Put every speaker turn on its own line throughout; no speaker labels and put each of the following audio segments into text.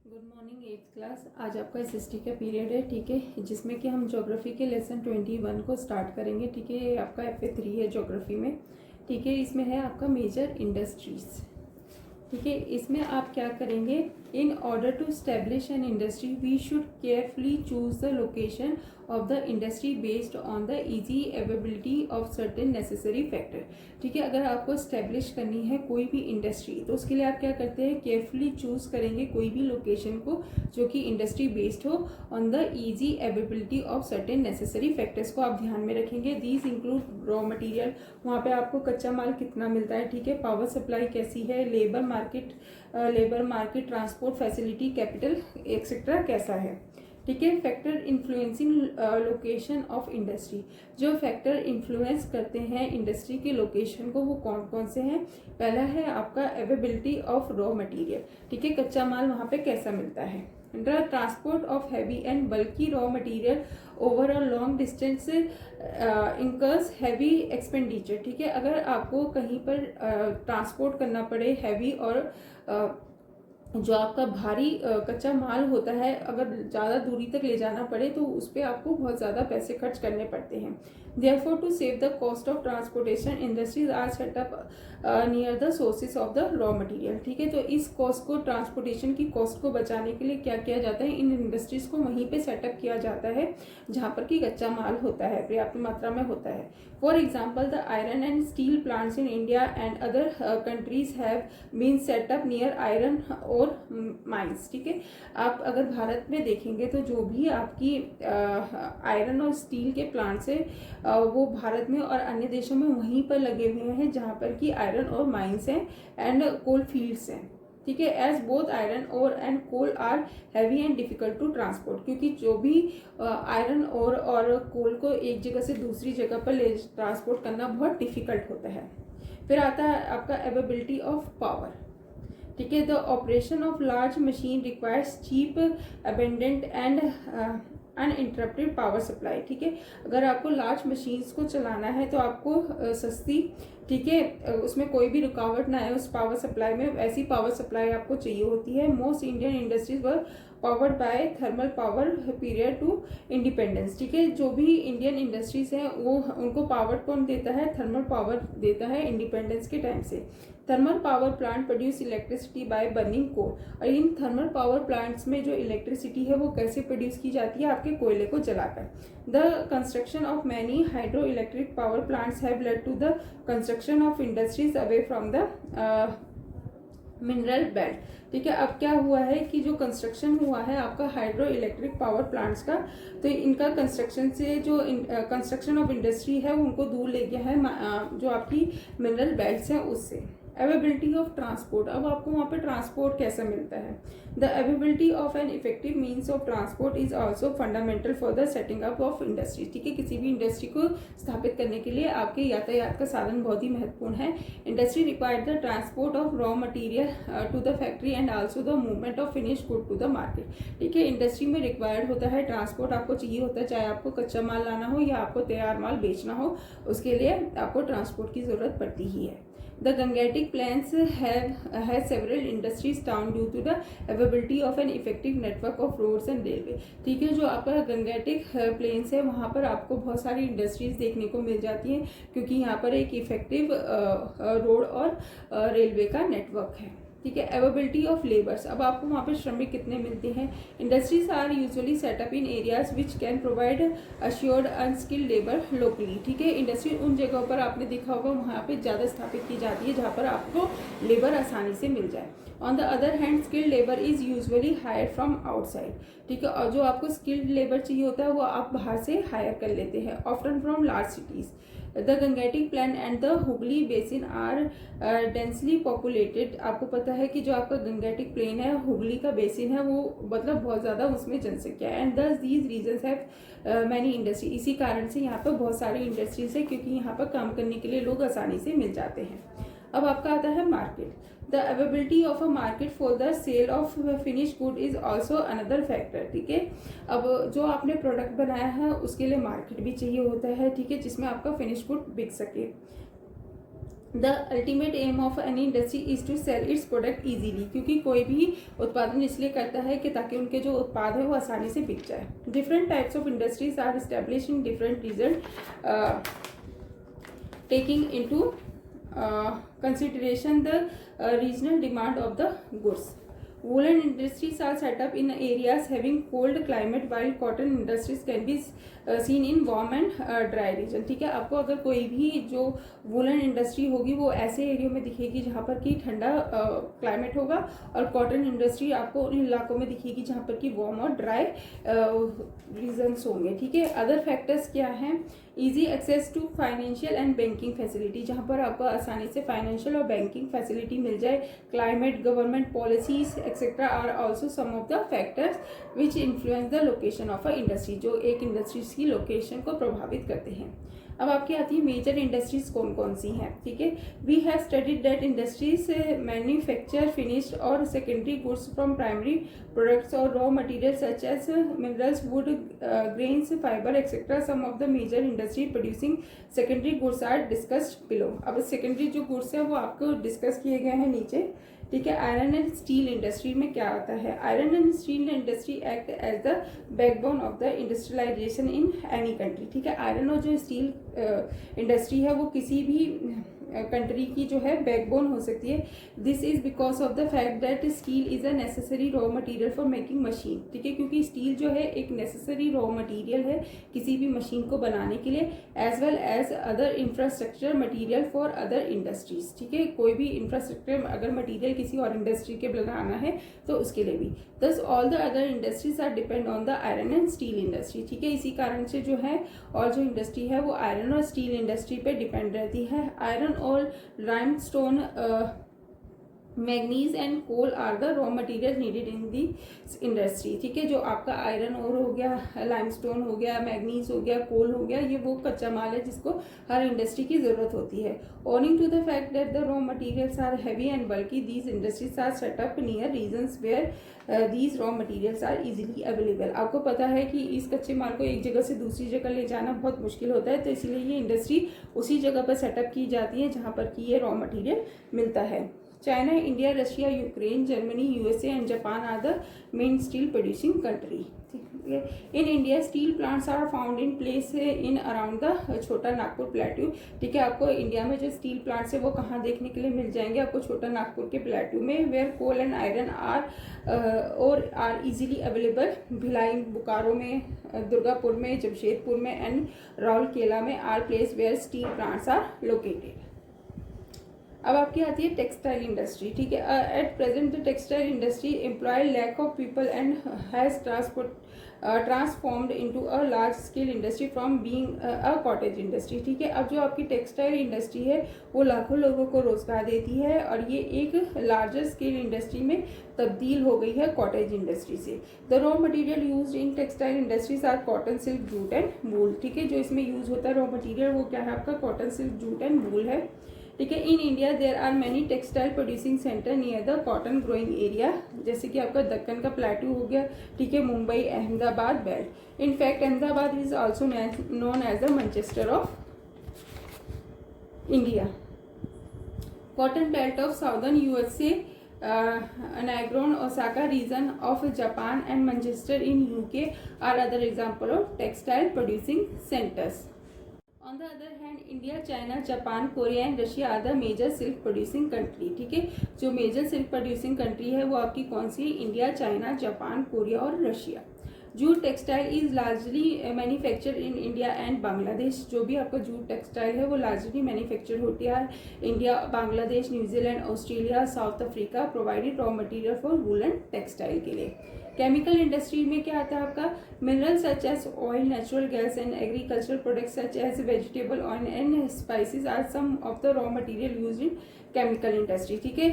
Good morning eighth class. आज आपका SST का पीरियड है, ठीक है, जिसमें कि हम ज्योग्राफी के लेसन 21 को स्टार्ट करेंगे, ठीक है। ये आपका FA3 है ज्योग्राफी में, ठीक है। इसमें है आपका मेजर इंडस्ट्रीज, ठीक है। इसमें आप क्या करेंगे, in order to establish an industry we should carefully choose the location of the industry based on the easy availability of certain necessary factor, ठीक है। अगर आपको स्टैब्लिश करनी है कोई भी इंडस्ट्री, तो उसके लिए आप क्या करते हैं, केयरफुली चूज करेंगे कोई भी लोकेशन को जो कि इंडस्ट्री बेस्ड हो on the easy availability of certain necessary factors को आप ध्यान में रखेंगे। दीज इंक्लूड रॉ मटेरियल, वहाँ पे आपको कच्चा माल कितना मिलता है, ठीक है, पावर सप्लाई कैसी है, labour market, transport facility, capital etcetera कैसा है, ठीक है। Factor influencing location of industry, जो फैक्टर इन्फ्लुएंस करते हैं इंडस्ट्री के लोकेशन को, वो कौन कौन से हैं। पहला है आपका अवेलेबिलिटी ऑफ रॉ मटेरियल, ठीक है, कच्चा माल वहाँ पे कैसा मिलता है। The transport of heavy and bulky raw material over a long distance incurs heavy expenditure, ठीक है। अगर आपको कहीं पर ट्रांसपोर्ट करना पड़े हैवी और जो आपका भारी कच्चा माल होता है, अगर ज़्यादा दूरी तक ले जाना पड़े तो उस पर आपको बहुत ज़्यादा पैसे खर्च करने पड़ते हैं। Therefore, to save the cost of transportation, industries are set up near the sources of the raw material, ठीक है। तो इस कॉस्ट को, ट्रांसपोर्टेशन की कॉस्ट को बचाने के लिए क्या किया जाता है, इन इंडस्ट्रीज को वहीं पे सेटअप किया जाता है जहाँ पर कि कच्चा माल होता है, पर्याप्त मात्रा में होता है। For example, the iron and steel plants in India and other countries have been set up near iron ore mines, ठीक है। आप अगर भारत में देखेंगे तो जो भी आपकी आयरन और स्टील के प्लांट्स है वो भारत में और अन्य देशों में वहीं पर लगे हुए हैं जहाँ पर कि आयरन और माइंस हैं एंड कोल फील्ड्स हैं, ठीक है। As both iron ore and coal are heavy and difficult to transport, क्योंकि जो भी आयरन और कोल को एक जगह से दूसरी जगह पर ले ट्रांसपोर्ट करना बहुत डिफिकल्ट होता है। फिर आता है आपका अवेलेबिलिटी ऑफ पावर, ठीक है। The operation of large machine requires cheap, abundant and uninterrupted power supply, ठीक है। अगर आपको लार्ज मशीन्स को चलाना है तो आपको सस्ती, ठीक है, उसमें कोई भी रुकावट ना है उस पावर सप्लाई में, ऐसी पावर सप्लाई आपको चाहिए होती है। Most Indian industries were powered by thermal power period to independence, ठीक है। जो भी इंडियन इंडस्ट्रीज हैं वो उनको पावर कौन देता है, थर्मल पावर देता है इंडिपेंडेंस के टाइम से। Thermal power plant produce electricity by burning coal, और इन थर्मल पावर प्लांट्स में जो इलेक्ट्रिसिटी है वो कैसे प्रोड्यूस की जाती है, आपके कोयले को जलाकर। The construction of many hydroelectric power plants have led to the construction of industries away from the mineral belt, ठीक है। अब क्या हुआ है कि जो कंस्ट्रक्शन हुआ है आपका हाइड्रो इलेक्ट्रिक पावर प्लांट्स का, तो इनका कंस्ट्रक्शन से जो कंस्ट्रक्शन ऑफ इंडस्ट्री है उनको दूर ले गया है जो आपकी मिनरल बेल्ट्स हैं उससे। अवेलेबिलिटी ऑफ ट्रांसपोर्ट, अब आपको वहाँ पे ट्रांसपोर्ट कैसा मिलता है। The availability of an effective means of transport is also fundamental for the setting up of industry, ठीक है। किसी भी इंडस्ट्री को स्थापित करने के लिए आपके यातायात का साधन बहुत ही महत्वपूर्ण है। Industry required the transport of raw material to the factory and also the movement of finish good to the market, ठीक है। इंडस्ट्री में रिक्वायर्ड होता है ट्रांसपोर्ट, आपको चाहिए होता है, चाहे आपको कच्चा माल लाना हो या आपको तैयार माल बेचना हो, उसके लिए आपको ट्रांसपोर्ट की जरूरत पड़ती ही है। The Gangetic Plains has several industries down due to the availability of an effective network of roads and railway, ठीक है। जो आपका गंगेटिक प्लेन्स है वहाँ पर आपको बहुत सारी इंडस्ट्रीज देखने को मिल जाती हैं क्योंकि यहाँ पर एक इफेक्टिव रोड और रेलवे का नेटवर्क है, ठीक है। अवेलेबिलिटी ऑफ लेबर्स, अब आपको वहाँ पे श्रमिक कितने मिलते हैं। Industries are usually set up in areas which can provide assured unskilled labour locally, ठीक है। इंडस्ट्री उन जगहों पर आपने देखा होगा वहाँ पे ज़्यादा स्थापित की जाती है जहाँ पर आपको लेबर आसानी से मिल जाए। On the other hand skilled labour is usually hire from outside, ठीक है। और जो आपको स्किल्ड लेबर चाहिए होता है वो आप बाहर से हायर कर लेते हैं, often from large cities. The Gangetic plain and the Hooghly basin are densely populated, आपको पता है कि जो आपका गंगेटिक प्लेन है, हुगली का बेसिन है, वो मतलब बहुत ज़्यादा उसमें जनसंख्या है। And thus these regions have many industry, इसी कारण से यहाँ पर बहुत सारी इंडस्ट्रीज है क्योंकि यहाँ पर काम करने के लिए लोग आसानी से मिल जाते हैं। अब आपका आता है market. The availability of a market for the sale of finish good is also another factor, ठीक है। अब जो आपने प्रोडक्ट बनाया है उसके लिए मार्केट भी चाहिए होता है, ठीक है, जिसमें आपका फिनिश गुड बिक सके। The ultimate aim of any industry is to sell its product easily, क्योंकि कोई भी उत्पादन इसलिए करता है कि ताकि उनके जो उत्पाद है वो आसानी से बिक जाए। Different types of industries are establish in different region, taking into consideration the regional demand of the goods. Woolen industries are set up in areas having cold climate, while cotton industries can be seen in warm and dry region। ठीक है, आपको अगर कोई भी जो woollen industry होगी वो ऐसे एरिया में दिखेगी जहाँ पर कि ठंडा क्लाइमेट होगा, और कॉटन इंडस्ट्री आपको उन इलाकों में दिखेगी जहाँ पर कि वार्म और ड्राई रीजन्स होंगे। ठीक है, अदर फैक्टर्स क्या हैं? Easy access to financial and banking facility, जहाँ पर आपको आसानी से फाइनेंशियल और बैंकिंग फैसिलिटी मिल जाए। Climate, government policies etcetera are also some of the factors which influence the location of a industry, जो एक इंडस्ट्री की लोकेशन को प्रभावित करते हैं। अब आपकी आती है मेजर इंडस्ट्रीज कौन कौन सी हैं। ठीक है, we have studied that industries manufacture finished और secondary goods from primary products और raw material such as minerals, wood, grains, fibre etcetera. Some of the major industry producing secondary goods are discussed below. अब secondary जो goods है वो आपको discuss किए गए हैं नीचे। ठीक है, आयरन एंड स्टील इंडस्ट्री में क्या आता है? Iron and steel industry act as the backbone of the industrialisation in any country. ठीक है, आयरन और जो स्टील इंडस्ट्री है वो किसी भी कंट्री की जो है बैकबोन हो सकती है। This is because of the fact that steel is a necessary raw material for making machine. ठीक है, क्योंकि स्टील जो है एक नेसेसरी रॉ मटेरियल है किसी भी मशीन को बनाने के लिए, as well as other infrastructure material for other industries. ठीक है, कोई भी इंफ्रास्ट्रक्चर अगर मटेरियल किसी और इंडस्ट्री के बनाना है तो उसके लिए भी। Thus all the other industries are depend on the iron and steel industry. ठीक है, इसी कारण से जो है और जो इंडस्ट्री है वो आयरन और स्टील इंडस्ट्री पे डिपेंड रहती है। आयरन और limestone, manganese and coal are the raw material needed in the industry. ठीक है, जो आपका आयरन और हो गया, लाइमस्टोन हो गया, मैग्नीज हो गया, कोल हो गया, ये वो कच्चा माल है जिसको हर इंडस्ट्री की जरूरत होती है। Owing to the fact that the raw materials are heavy and bulky, these industries are set up near regions where these raw materials are easily available. आपको पता है कि इस कच्चे माल को एक जगह से दूसरी जगह ले जाना बहुत मुश्किल होता है, तो इसलिए ये इंडस्ट्री उसी जगह पर सेटअप की जाती है जहाँ पर कि ये रॉ मटेरियल मिलता है। China, India, Russia, Ukraine, Germany, USA and Japan are the main steel producing country. In India, steel plants are found in place in around the छोटा नागपुर प्लेट्यू। ठीक है, आपको इंडिया में जो स्टील प्लांट्स है वो कहाँ देखने के लिए मिल जाएंगे? आपको छोटा नागपुर के प्लेट्यू में, where coal and iron are easily available. Bhilai, Bokaro में, दुर्गापुर में, जमशेदपुर में एंड राउरकेला में are place where steel plants are located. अब आपकी आती है टेक्सटाइल इंडस्ट्री। ठीक है, at present the textile industry employ lakh of people and has transformed into a large scale industry from being a cottage industry. ठीक है, अब जो आपकी टेक्सटाइल इंडस्ट्री है वो लाखों लोगों को रोजगार देती है और ये एक लार्जर स्केल इंडस्ट्री में तब्दील हो गई है कॉटेज इंडस्ट्री से। The raw material used in textile industries are cotton, silk, jute and wool. ठीक है, जो इसमें यूज होता है रॉ मटेरियल वो क्या है? आपका cotton, silk, jute and wool है। ठीक है, in India there are many textile producing centre near the cotton growing area, जैसे कि आपका दक्कन का प्लेट्यू हो गया। ठीक है, Mumbai, Ahmedabad belt. In fact Ahmedabad is also known as the Manchester of India. Cotton belt of southern USA, Nagron, Osaka region of Japan and Manchester in UK are other example of textile producing centers. On the other hand, India, China, Japan, Korea and Russia are the major silk producing country. ठीक है, जो major silk producing country है वो आपकी कौन सी है? India, China, Japan, Korea और Russia. Jute textile is largely manufacture in India and Bangladesh. जो भी आपका जूट टेक्सटाइल है वो लार्जली मैन्युफैक्चर होती है India, Bangladesh, New Zealand, Australia, South Africa provided raw material for woollen textile के लिए। केमिकल इंडस्ट्री में क्या आता है आपका? Mineral such as oil, natural gas and agricultural products such as vegetable oil and spices are some of the raw material used in chemical industry. ठीक है,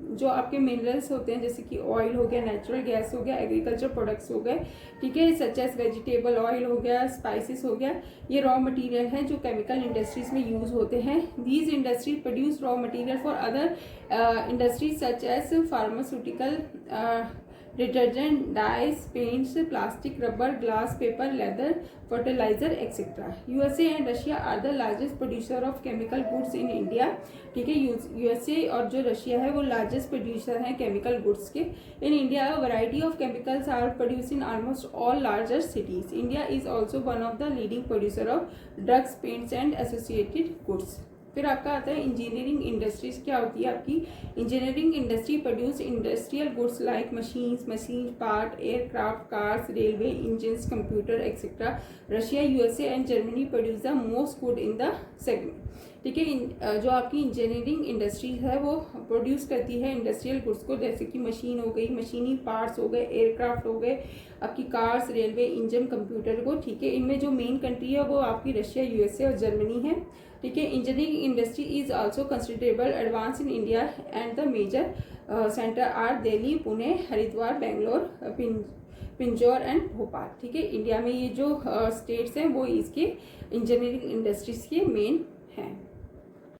जो आपके मिनरल्स होते हैं जैसे कि ऑयल हो गया, नेचुरल गैस हो गया, एग्रीकल्चर प्रोडक्ट्स हो गए, ठीक है, सच एज वेजिटेबल ऑयल हो गया, स्पाइसेस हो गया, ये रॉ मटेरियल है जो केमिकल इंडस्ट्रीज में यूज होते हैं। These industry produce raw material for other industries such as pharmaceutical, detergent, dyes, paints, plastic, rubber, glass, paper, leather, fertiliser etcetera. USA and Russia are the largest producer of chemical goods in India. ठीक है, USA और जो Russia है वो largest producer हैं chemical goods के। In India variety of chemicals are produce in almost all larger cities. India is also one of the leading producer of drugs, paints and associated goods. फिर आपका आता है engineering industries. क्या होती है आपकी engineering industry? Produce industrial goods like machine part, aircraft, cars, railway engines, computer etcetera. Russia, USA and Germany produce the most good in the segment. ठीक है, जो आपकी इंजीनियरिंग इंडस्ट्री है वो प्रोड्यूस करती है इंडस्ट्रियल गुड्स को, जैसे कि मशीन हो गई, मशीनी पार्ट्स हो गए, एयरक्राफ्ट हो गए, आपकी कार्स, रेलवे इंजन, कंप्यूटर को। ठीक है, इनमें जो मेन कंट्री है वो आपकी रशिया, यूएसए और जर्मनी है। ठीक है, engineering industry is also considerable advance in India and the major centre are Delhi, Pune, Haridwar, Bangalore, Pinjore and Bhopal. ठीक है, इंडिया में ये जो स्टेट्स हैं वो इसके इंजीनियरिंग इंडस्ट्रीज के मेन हैं।